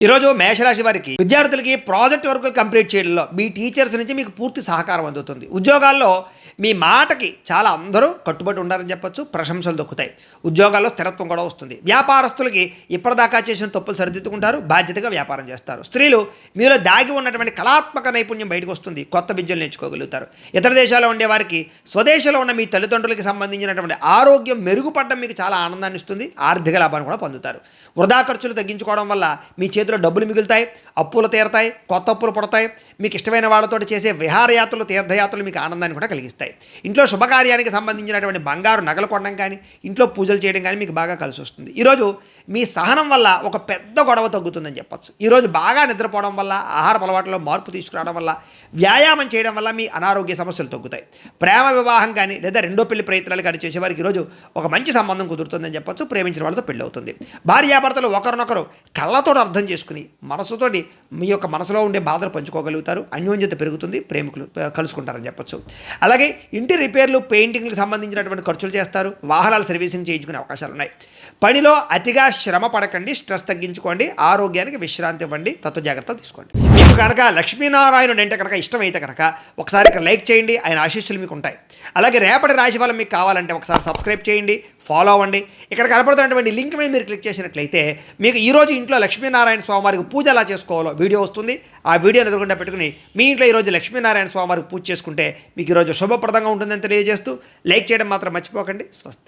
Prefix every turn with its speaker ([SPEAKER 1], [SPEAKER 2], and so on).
[SPEAKER 1] ఈరోజు మేషరాశి వారికి విద్యార్థులకి ప్రాజెక్ట్ వర్క్ కంప్లీట్ చేయడంలో మీ టీచర్స్ నుంచి మీకు పూర్తి సహకారం అందుతుంది. ఉద్యోగాల్లో మీ మాటకి చాలా అందరూ కట్టుబడి ఉండాలని చెప్పొచ్చు. ప్రశంసలు దొక్కుతాయి. ఉద్యోగాల్లో స్థిరత్వం కూడా వస్తుంది. వ్యాపారస్తులకి ఇప్పటిదాకా చేసిన తప్పులు సరిదిద్దుకుంటారు. బాధ్యతగా వ్యాపారం చేస్తారు. స్త్రీలు మీలో దాగి ఉన్నటువంటి కళాత్మక నైపుణ్యం బయటకు వస్తుంది. కొత్త విద్యలు నేర్చుకోగలుగుతారు. ఇతర దేశాల్లో ఉండే వారికి స్వదేశంలో ఉన్న మీ తల్లిదండ్రులకి సంబంధించినటువంటి ఆరోగ్యం మెరుగుపడడం మీకు చాలా ఆనందాన్ని ఇస్తుంది. ఆర్థిక లాభాన్ని కూడా పొందుతారు. వృధా ఖర్చులు తగ్గించుకోవడం వల్ల మీ చేతిలో డబ్బులు మిగులుతాయి. అప్పులు తీరతాయి. కొత్త అప్పులు పడతాయి. మీకు ఇష్టమైన వాళ్ళతో చేసే విహారయాత్రలు, తీర్థయాత్రలు మీకు ఆనందాన్ని కూడా కలిగిస్తాయి. ఇంట్లో శుభకార్యానికి సంబంధించినటువంటి బంగారు నగలు కొనడం కానీ, ఇంట్లో పూజలు చేయడం కానీ మీకు బాగా కలిసి వస్తుంది. ఈరోజు మీ సహనం వల్ల ఒక పెద్ద గొడవ తగ్గుతుందని చెప్పచ్చు. ఈరోజు బాగా నిద్రపోవడం వల్ల, ఆహార అలవాట్లలో మార్పు తీసుకురావడం వల్ల, వ్యాయామం చేయడం వల్ల మీ అనారోగ్య సమస్యలు తగ్గుతాయి. ప్రేమ వివాహం కానీ లేదా రెండో పెళ్లి ప్రయత్నాలు కానీ చేసేవారికి ఈరోజు ఒక మంచి సంబంధం కుదురుతుందని చెప్పచ్చు. ప్రేమించిన వాళ్ళతో పెళ్ళి అవుతుంది. భార్యాభర్తలు ఒకరినొకరు కళ్ళతో అర్థం చేసుకుని మనసుతోటి మీ యొక్క మనసులో ఉండే బాధలు పంచుకోగలుగుతారు. అన్యోన్యత పెరుగుతుంది. ప్రేమికులు కలుసుకుంటారని చెప్పచ్చు. అలాగే ఇంటి రిపేర్లు, పెయింటింగ్లకు సంబంధించినటువంటి ఖర్చులు చేస్తారు. వాహనాల సర్వీసింగ్ చేయించుకునే అవకాశాలు ఉన్నాయి. పనిలో అతిగా శ్రమ పడకండి. స్ట్రెస్ తగ్గించుకోండి. ఆరోగ్యానికి విశ్రాంతి ఇవ్వండి. తత్వ జాగ్రత్తలు తీసుకోండి. మీకు కనుక లక్ష్మీనారాయణుడు అంటే కనుక ఇష్టమైతే కనుక ఒకసారి ఇక్కడ లైక్ చేయండి. ఆయన ఆశీస్సులు మీకు ఉంటాయి. అలాగే రేపటి రాశి ఫలం మీకు కావాలంటే ఒకసారి సబ్స్క్రైబ్ చేయండి, ఫాలో అవ్వండి. ఇక్కడ కనపడుతున్నటువంటి లింక్ మీద మీరు క్లిక్ చేసినట్లయితే మీకు ఈరోజు ఇంట్లో లక్ష్మీనారాయణ స్వామివారికి పూజ ఎలా చేసుకోవాలో వీడియో వస్తుంది. ఆ వీడియోని ఎదురుకుండా పెట్టుకుని మీ ఇంట్లో ఈరోజు లక్ష్మీనారాయణ స్వామివారికి పూజ చేసుకుంటే మీకు ఈరోజు శుభప్రదంగా ఉంటుందని తెలియజేస్తూ లైక్ చేయడం మాత్రం మర్చిపోకండి. స్వస్తి.